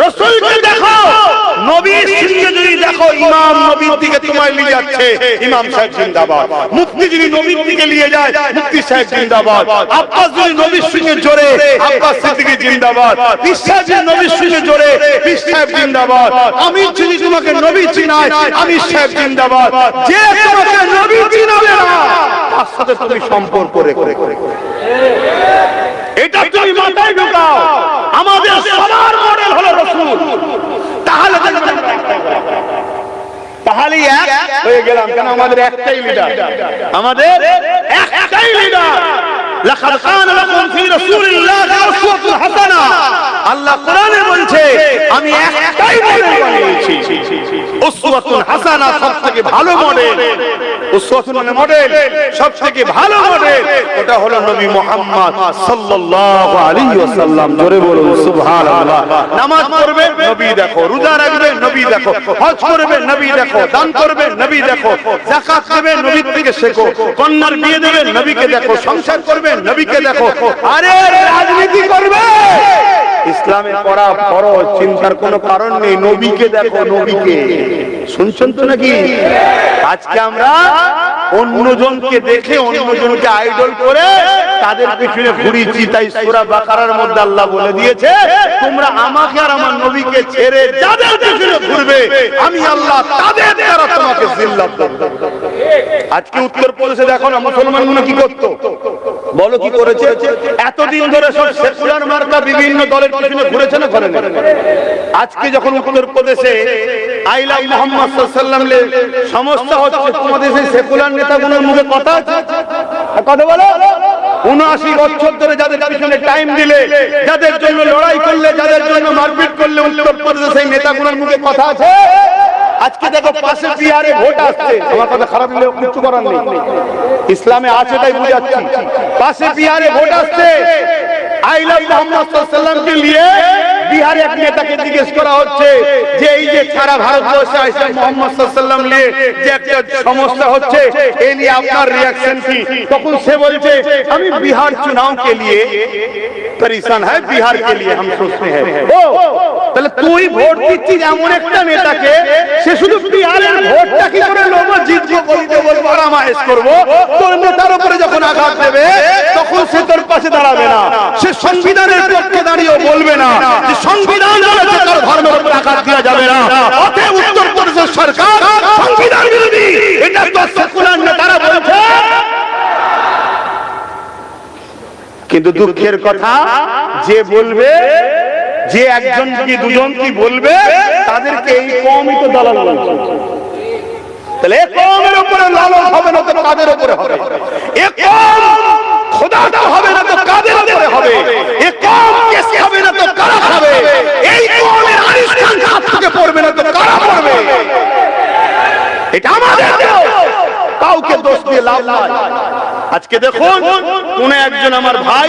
রাসূলকে দেখো, নবীর সঙ্গে যদি দেখো ইমাম নবীর দিকে তোমায় নিয়ে যাচ্ছে, ইমাম সাহেব জিন্দাবাদ। মুফতি যদি নবীর দিকে নিয়ে যায়, মুফতি সাহেব জিন্দাবাদ। আব্বাস যদি নবীর সঙ্গে জোরে, আব্বাস সিদ্দিকী জিন্দাবাদ। পীর সাহেব যদি নবীর সঙ্গে জোরে, পীর সাহেব জিন্দাবাদ। আমির যদি তোমাকে নবী চিনায়, আমির সাহেব জিন্দাবাদ। যে তোমাকে নবী চিনাবে না, তার সাথে তুমি সম্পর্ক রেখো। এটা তুমি মাথায় ঢোকাও। আমাদের সবার মডেল হলো রাসূল। তাহলে তাহলেই এক হয়ে গেলাম। কেন আমাদের একটাই লিডার, আমাদের একটাই লিডার। লাকাদ কানা লাকুম ফি রাসূলিল্লাহি উসওয়াতুন হাসানাহ। আল্লাহ কোরআনে বলছে আমি একটাই মডেল বানিয়েছি। উসওয়াতুন হাসানাহ সবথেকে ভালো মডেল। উসওয়াতুন মানে মডেল, সবথেকে ভালো মডেল ওটা হলো নবী মুহাম্মদ সাল্লাল্লাহু আলাইহি ওয়াসাল্লাম। জোরে বলুন সুবহানাল্লাহ। নামাজ পড়বে নবী দেখো, রোজা রাখবে নবী দেখো, হজ করবে নবী দেখো, দান করবে নবী দেখো, যাকাত দেবে নবীর থেকে শেখো, কন্যার বিয়ে দেবে নবীকে দেখো, সংসার করবে নবীকে দেখো। আরে রাজনীতি করবে, ইসলামে পড়া ফরজ, চিন্তার কোনো কারণ নেই। নবীকে দেখো, নবীকে। শুনছেন তো নাকি? আজকে আমরা অন্যজনকে দেখে, অন্যজনকে আইডল করে তাদের পিছনে ঘুরিয়েছি। তাই সূরা বাকারার মধ্যে আল্লাহ বলে দিয়েছে, তোমরা আমাকে আর আমার নবীকে ছেড়ে যাদের পিছনে ঘুরবে, আমি আল্লাহ তাদের দ্বারা তোমাকে জিল্লাত দেব। আজকে উত্তরপ্রদেশে দেখো না মুসলমানগুলো কি করতো, বলো কি করেছে? এতদিন ধরে সব সেকুলার মার্কা বিভিন্ন দলের পিছনে ঘুরেছে না, ঘরে না? আজকে যখন উত্তরপ্রদেশে আই লাভ মুহাম্মদ সাল্লাল্লাহু আলাইহি ওয়াসাল্লাম সমস্যা হচ্ছে, তোমাদের সেই সেকুলার নেতাগুলোর মুখে কথা আছে? কথা বলো। ৭৯ বছর ধরে যাদের পিছনে টাইম দিলে, যাদের জন্য লড়াই করলে, যাদের জন্য মারপিট করলে, উত্তরপ্রদেশের সেই নেতাগুলোর মুখে কথা আছে? আজকে দেখো পাশে বিহারে ভোট আসছে, আমার কথা খারাপ হলে কিছু করার নেই, ইসলামে আছে তাই বুঝাচ্ছি। পাশে বিহারে ভোট আসছে, আই লাভ মুহাম্মদ সাল্লাল্লাহু আলাইহি ওয়াসাল্লামকে নিয়ে বিহারে এক নেতাকে জিজ্ঞেস করা হচ্ছে যে এই যে সারা ভারতবর্ষে আইসা মুহাম্মদ সাল্লাল্লাহু আলাইহি ওয়াসাল্লাম নিয়ে যে একটা সমস্যা হচ্ছে, এই নিয়ে আপনার রিঅ্যাকশন কি? তখন সে বলছে আমি বিহার চুনাव के लिए परेशान है, बिहार के लिए हम सोचते हैं। ও তাহলে তুই ভোট দিচ্ছিস এমন একটা নেতাকে, সে শুধু বিহারের ভোটটা কি করে লোক জিতবো বলতে বলবো, আরামায়েশ করবো, তোর নেতার উপরে যখন আঘাত দেবে তখন সে তোর পাশে দাঁড়াবে না, সে সংবিধানের পক্ষে দাঁড়িয়েও বলবে না যে সংবিধান বলেছে তার ধর্মের উপর আঘাত দেওয়া যাবে না। অতএব উত্তরপ্রদেশের সরকার সংবিধান বিরোধী, এটা তো সেকুলার নেতারা বলছে। কিন্তু দুঃখের কথা, যে বলবে, যে একজন কি দুজন কি বলবে, তাদেরকে এই কওমই তো দালাল বলছে। তাহলে এই কওমের উপরে লালন হবে না তো কাদের উপরে হবে? এই কওম খোদাটা হবে না তো কাদের উপরে হবে? এই কওম কেসে হবে না তো কারা হবে? এই কওমের আরিস্তান হাত থেকে পড়বে না তো কারা পড়বে? এটা আমাদের কাউকে দোষ দিয়ে লাভ নাই। আজকে দেখুন কোন একজন আমার ভাই,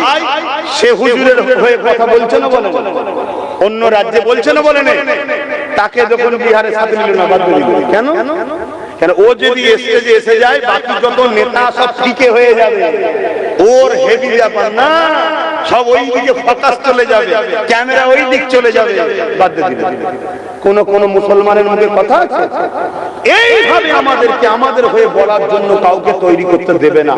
সে হুজুরের হয়ে কথা বলছে না, বলেন অন্য রাজ্যে বলছে না, বলেন, তাকে যখন বিহারে সাথে নিল না, বাদ দিল। কেন? কেন ও যদি স্টেজে এসে যায়, বাকি যত নেতা সব ফিকে হয়ে যাবে, ওর হেভি ব্যাপার না, সব ওই দিকে ফোকাস চলে যাবে, ক্যামেরা ওই দিক চলে যাবে, বাদ দিল। কোন কোন মুসলমানের মুখে কথা আছে? এইভাবে আমাদেরকে আমাদের হয়ে বলার জন্য কাউকে তৈরি করতে দেবে না।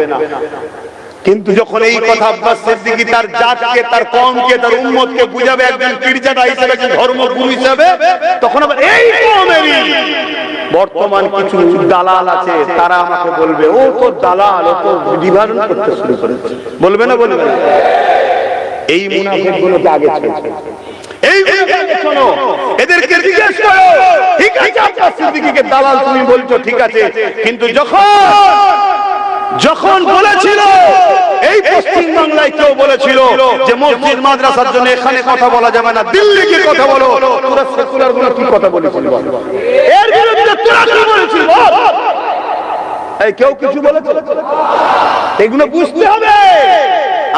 কিন্তু যখন এই কথা আব্বাস সিদ্দিকী তার জাতকে, তার কওমকে, তার উম্মতকে বুঝাবে একজন পীরজাদা হিসেবে, একজন ধর্মগুরু হিসেবে, তখন আবার এই কওমেরই বর্তমান কিছু দালাল আছে, তারা আমাকে বলবে ও তো দালাল, ও তো বিভাজন করতে শুরু করেছে, বলবে না? বলবে না? এই মুনাফিকগুলোকে আগে ছেড়ে, এই শোনো, এদেরকে জিজ্ঞেস করো, ঠিক আছে আব্বাস সিদ্দিকীকে দালাল তুমি বলছো, ঠিক আছে, কিন্তু যখন বলেছিল এই পশ্চিম বাংলায় কেউ বলেছিল যে মসজিদ মাদ্রাসার জন্য এখানে কথা বলা যাবে না, দিল্লিকে কথা বলো, তোরা সেকুলার গুলো কি কথা বলেছিল? এর বিরুদ্ধে তোরা কি বলেছিল? এই কেউ কিছু বলেছে? এগুলো বুঝতে হবে।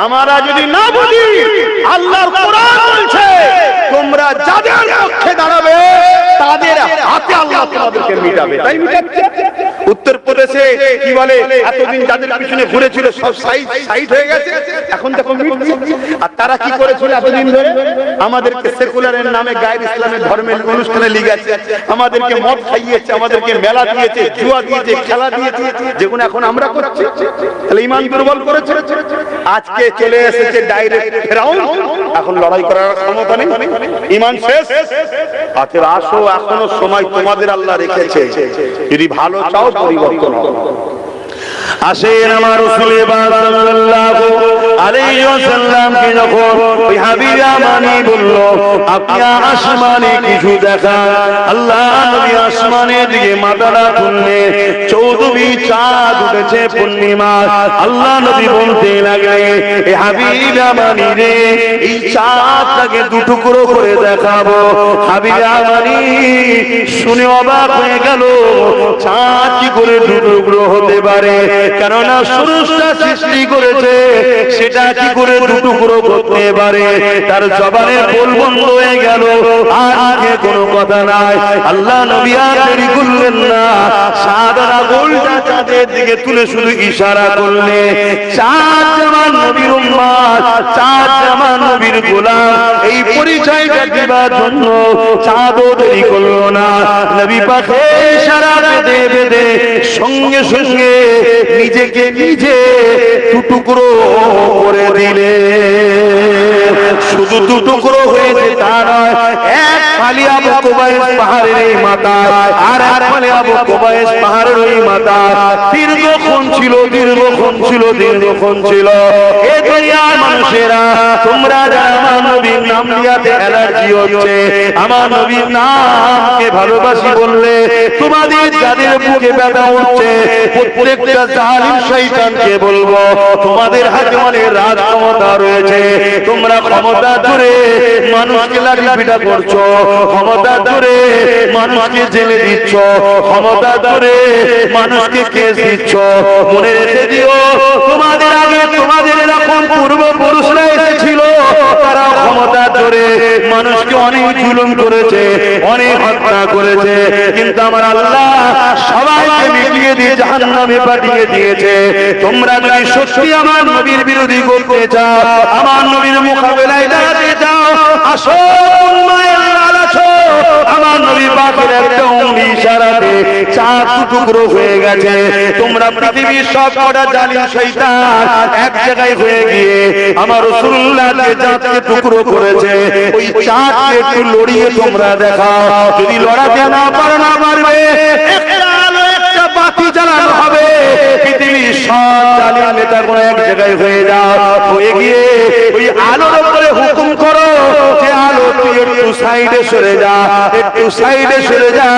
আমরা যদি না বুঝি, আল্লাহর কোরআন বলছে তোমরা যাদের পক্ষে দাঁড়াবে তাদের হাতে আল্লাহ তোমাদেরকে মিটাবে। তাই মিটাচ্ছে। উত্তরপ্রদেশ দেশে কি বলে এতদিন যাদের পিছনে ঘুরেছিল সব সাইড হয়ে গেছে, এখন দেখো মিটছে। আর তারা কি করেছিল এতদিন ধরে? আমাদেরকে সেকুলারের নামে গায়ের ইসলামের ধর্মের অনুষ্ঠানে লিগেছে, আমাদেরকে মদ খাইয়েছে, আমাদেরকে মেলা দিয়েছে, জুয়া দিয়েছে, খেলা দিয়েছে, যেগুলো এখন আমরা করছি। তাহলে ঈমান দুর্বল করেছে। আজকে চলে এসেছে ডাইরেক্ট ফেরাউন, এখন লড়াই করার ক্ষমতা নেই, ঈমান শেষ। আচ্ছা আসো, এখনো সময় তোমাদের আল্লাহ রেখেছে, যদি ভালো চাও পরিবর্তন হবে। আসেন আমার রাসূল সাল্লাল্লাহু আলাইহি ওয়াসাল্লাম কে যখন ওই হাবিব আমানি বলল আপনি আসমানে কিছু দেখান, আল্লাহ নবী আসমানের দিকে মাথাটা তুললে 14 চাঁদ উঠেছে পূর্ণিমা। আল্লাহ নবী বলতে লাগলেন এ হাবিব আমানি রে, এই চাঁদটাকে দুটুকরো করে দেখাবো। হাবিব আমানি শুনে অবাক হয়ে গেল, চাঁদ কি করে দুটুকরো হতে পারে? কেননা স্রষ্টা সৃষ্টি করেছে, সেটা কি করে দুটুকরো করতে পারে? তার জবানের পোল বন্ধ হয়ে গেল, আর আগে কোনো কথা নাই। আল্লাহ নবী আর দেরি করলেন না, সাদা গোলটা চাঁদের দিকে তুলে শুধু ইশারা করলে, চাঁদ আমার নবীর উম্মত, চাঁদ আমার নবীর গোলাম, এই পরিচয়টা দেবার জন্য চাঁদও দেরি করলো না। নবী পাকে ইশারা বেঁধে বেঁধে সঙ্গে সঙ্গে নিজেকে নিজে টুকরো করে দিলে। শুধু টুকরো হয়েছে তা নয়, এক ফালি আবু কুবাইস পাহাড়ের এই মাথা, আর এক ফালি আবু কুবাইস পাহাড়ের ওই মাথা দীর্ঘক্ষণ ছিল, দীর্ঘক্ষণ ছিল, দীর্ঘক্ষণ ছিল। এ দুনিয়ার মানুষেরা, তোমরা যারা আমার নবীর নাম দিয়াতে অ্যালার্জি হচ্ছে, আমার নবীর নামকে ভালোবাসি বললে তোমাদের যাদের বুকে ব্যথা উঠছে, প্রত্যেকটা জালিম শয়তানকে বলবো তোমাদের হাতে অনেক রাজ ক্ষমতা রয়েছে, তোমরা ক্ষমতা ধরে মানুষকে লাঠিপিটা করছো, ক্ষমতা ধরে মানুষকে জেলে দিচ্ছ, ক্ষমতা ধরে মানুষকে কেস দিচ্ছ। মনে রেখে দিও, তোমাদের আগে তোমাদের এরকম পূর্বপুরুষরা এসেছিল, তারা ক্ষমতা ধরে মানুষকে অনেক জুলুম করেছে, অনেক হত্যা করেছে, কিন্তু আমার আল্লাহ সবাইকে মিটিয়ে দিয়ে জাহান্নামে পাঠিয়ে দিয়েছে। তোমরা যদি সত্যি আমার নবীর বিরোধী করতে চাও, আমার নবীর মোকাবেলায় দাঁড়াতে চাও, আসো আসো, আমার নবী পাকের একটা অঙ্গি ইশারাতে চাঁদ টুকরো হয়ে গেছে। তোমরা পৃথিবীর সব কটা জালিম শয়তান এক জায়গায় হয়ে গিয়ে আমার রাসূলুল্লাহকে চাঁদকে টুকরো করেছে, ওই চাঁদকে একটু লড়িয়ে তোমরা দেখাও। যদি লড়াতে না পারবে, একটা আলো একটা বাতি জ্বালানো হবে, পৃথিবীর সব জালিম নেতাগুলো এক জায়গায় হয়ে যাও, হয়ে গিয়ে ওই আলোর উপরে হুকুম করো যে আলো তুই একটু সাইডে সরে যা, একটু সাইডে সরে যা।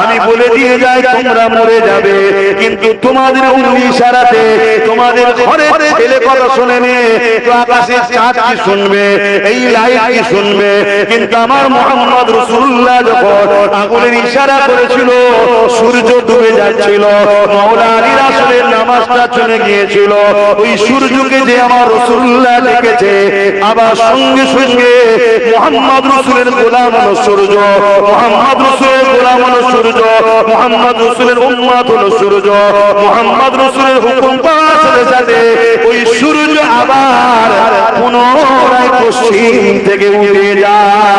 আমি বলে দিয়ে যাই তোমরা মরে যাবে, কিন্তু তোমাদের অঙ্গুলি ইশারাতে তোমাদের ঘরে ছেলে কথা শুনে নে, তো আকাশে চাঁদ কি শুনবে, এই লাইট কি শুনবে। কিন্তু আমার মুহাম্মদ রাসূলুল্লাহ যখন আগুনের ইশারা করেছিল, সূর্য ডুবে যাচ্ছিল, মাওলা আলী রাসূলের নামাজটা চলে গিয়েছিল, ওই সূর্যকে যে আমার রাসূলুল্লাহ দেখেছে, আবার সঙ্গে সঙ্গে মুহাম্মদ রাসূলের গোলাম হলো সূর্য, মুহাম্মদ রাসূলের গোলাম হলো সূর্য, মুহাম্মদ রাসূলের উম্মত হলো সূর্য, মুহাম্মদ রাসূলের হুকুম পাওয়ার সাথে সাথে ওই সূর্য আবার পুনরায় পশ্চিম থেকে উঠে যায়।